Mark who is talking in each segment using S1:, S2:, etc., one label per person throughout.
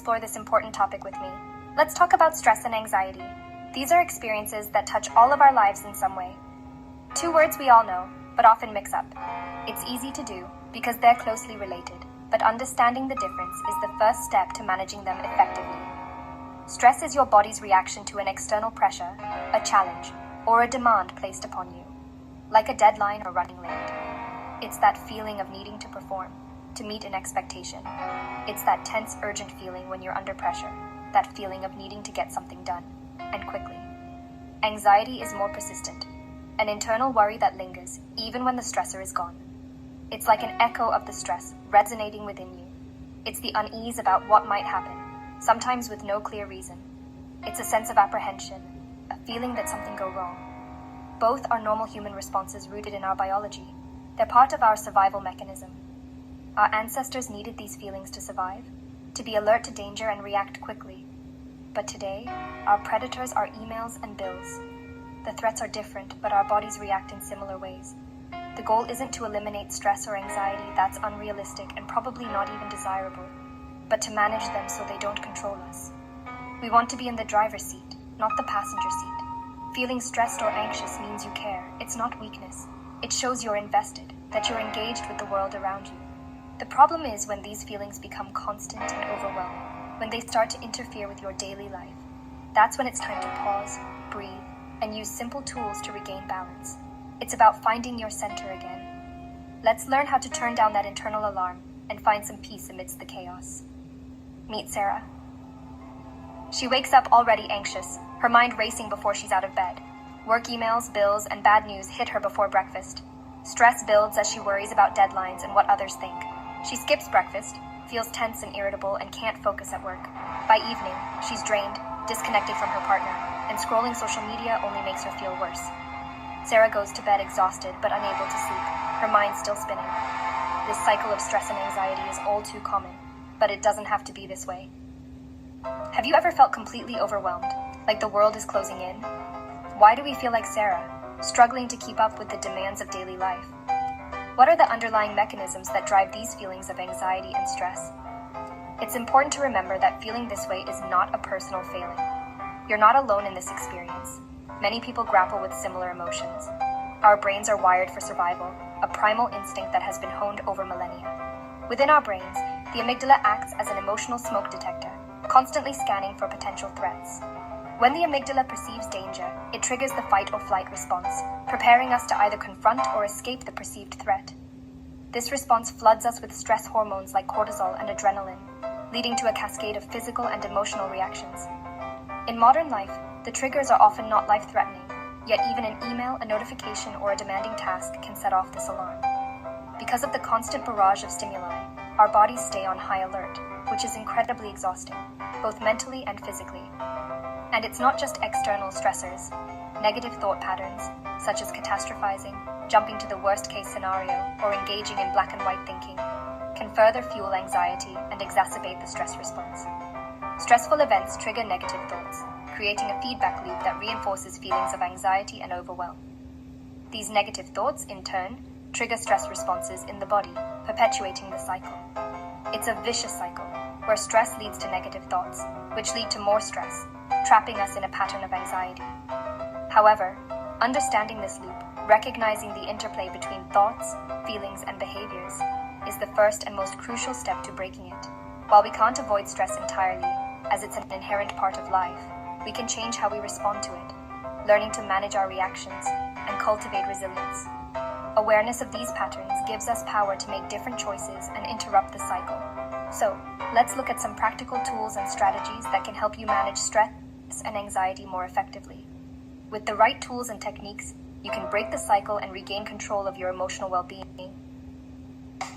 S1: explore this important topic with me. Let's talk about stress and anxiety. These are experiences that touch all of our lives in some way. Two words we all know, but often mix up. It's easy to do because they're closely related, but understanding the difference is the first step to managing them effectively. Stress is your body's reaction to an external pressure, a challenge, or a demand placed upon you, like a deadline or running late. It's that feeling of needing to perform, to meet an expectation. It's that tense, urgent feeling when you're under pressure, that feeling of needing to get something done, and quickly. Anxiety is more persistent, an internal worry that lingers even when the stressor is gone. It's like an echo of the stress resonating within you. It's the unease about what might happen, sometimes with no clear reason. It's a sense of apprehension, a feeling that something go wrong. Both are normal human responses rooted in our biology. They're part of our survival mechanism. Our ancestors needed these feelings to survive, to be alert to danger and react quickly. But today, our predators are emails and bills. The threats are different, but our bodies react in similar ways. The goal isn't to eliminate stress or anxiety, that's unrealistic and probably not even desirable, but to manage them so they don't control us. We want to be in the driver's seat, not the passenger seat. Feeling stressed or anxious means you care. It's not weakness. It shows you're invested, that you're engaged with the world around you. The problem is when these feelings become constant and overwhelming, when they start to interfere with your daily life. That's when it's time to pause, breathe, and use simple tools to regain balance. It's about finding your center again. Let's learn how to turn down that internal alarm and find some peace amidst the chaos. Meet Sarah. She wakes up already anxious, her mind racing before she's out of bed. Work emails, bills, and bad news hit her before breakfast. Stress builds as she worries about deadlines and what others think. She skips breakfast, feels tense and irritable, and can't focus at work. By evening, she's drained, disconnected from her partner, and scrolling social media only makes her feel worse. Sarah goes to bed exhausted but unable to sleep, her mind still spinning. This cycle of stress and anxiety is all too common, but it doesn't have to be this way. Have you ever felt completely overwhelmed, like the world is closing in? Why do we feel like Sarah, struggling to keep up with the demands of daily life? What are the underlying mechanisms that drive these feelings of anxiety and stress? It's important to remember that feeling this way is not a personal failing. You're not alone in this experience. Many people grapple with similar emotions. Our brains are wired for survival, a primal instinct that has been honed over millennia. Within our brains, the amygdala acts as an emotional smoke detector, constantly scanning for potential threats. When the amygdala perceives danger, it triggers the fight or flight response, preparing us to either confront or escape the perceived threat. This response floods us with stress hormones like cortisol and adrenaline, leading to a cascade of physical and emotional reactions. In modern life, the triggers are often not life-threatening, yet even an email, a notification, or a demanding task can set off this alarm. Because of the constant barrage of stimuli, our bodies stay on high alert, which is incredibly exhausting, both mentally and physically. And it's not just external stressors. Negative thought patterns, such as catastrophizing, jumping to the worst-case scenario, or engaging in black and white thinking, can further fuel anxiety and exacerbate the stress response. Stressful events trigger negative thoughts, creating a feedback loop that reinforces feelings of anxiety and overwhelm. These negative thoughts, in turn, trigger stress responses in the body, perpetuating the cycle. It's a vicious cycle, where stress leads to negative thoughts, which lead to more stress, trapping us in a pattern of anxiety. However, understanding this loop, recognizing the interplay between thoughts, feelings, and behaviors, is the first and most crucial step to breaking it. While we can't avoid stress entirely, as it's an inherent part of life, we can change how we respond to it, learning to manage our reactions and cultivate resilience. Awareness of these patterns gives us power to make different choices and interrupt the cycle. So, let's look at some practical tools and strategies that can help you manage stress and anxiety more effectively. With the right tools and techniques, you can break the cycle and regain control of your emotional well-being.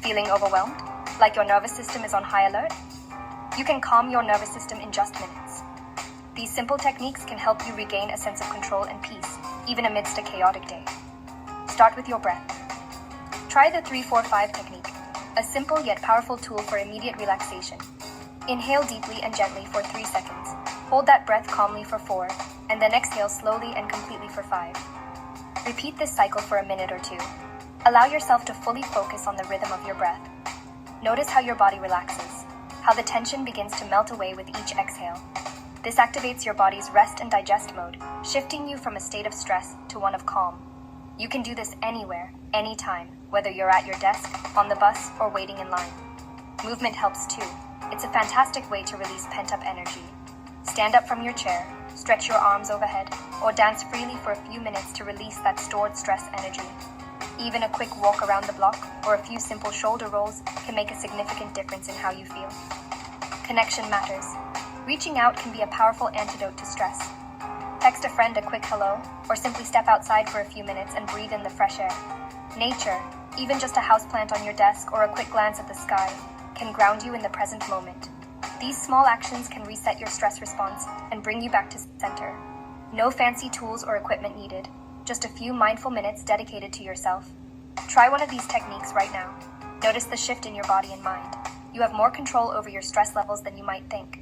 S1: Feeling overwhelmed? Like your nervous system is on high alert? You can calm your nervous system in just minutes. These simple techniques can help you regain a sense of control and peace, even amidst a chaotic day. Start with your breath. Try the 3-4-5 technique, a simple yet powerful tool for immediate relaxation. Inhale deeply and gently for 3 seconds. Hold that breath calmly for 4, and then exhale slowly and completely for 5. Repeat this cycle for a minute or 2. Allow yourself to fully focus on the rhythm of your breath. Notice how your body relaxes, how the tension begins to melt away with each exhale. This activates your body's rest and digest mode, shifting you from a state of stress to one of calm. You can do this anywhere, anytime, whether you're at your desk, on the bus, or waiting in line. Movement helps too. It's a fantastic way to release pent-up energy. Stand up from your chair, stretch your arms overhead, or dance freely for a few minutes to release that stored stress energy. Even a quick walk around the block or a few simple shoulder rolls can make a significant difference in how you feel. Connection matters. Reaching out can be a powerful antidote to stress. Text a friend a quick hello, or simply step outside for a few minutes and breathe in the fresh air. Nature, even just a houseplant on your desk or a quick glance at the sky, can ground you in the present moment. These small actions can reset your stress response and bring you back to center. No fancy tools or equipment needed, just a few mindful minutes dedicated to yourself. Try one of these techniques right now. Notice the shift in your body and mind. You have more control over your stress levels than you might think.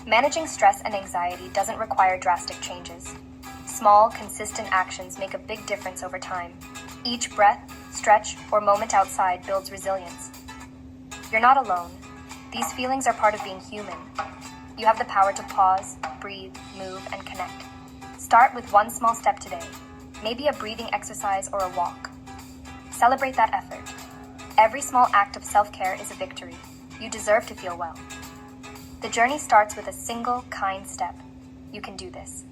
S1: Managing stress and anxiety doesn't require drastic changes. Small, consistent actions make a big difference over time. Each breath, stretch, or moment outside builds resilience. You're not alone. These feelings are part of being human. You have the power to pause, breathe, move, and connect. Start with one small step today, maybe a breathing exercise or a walk. Celebrate that effort. Every small act of self-care is a victory. You deserve to feel well. The journey starts with a single, kind step. You can do this.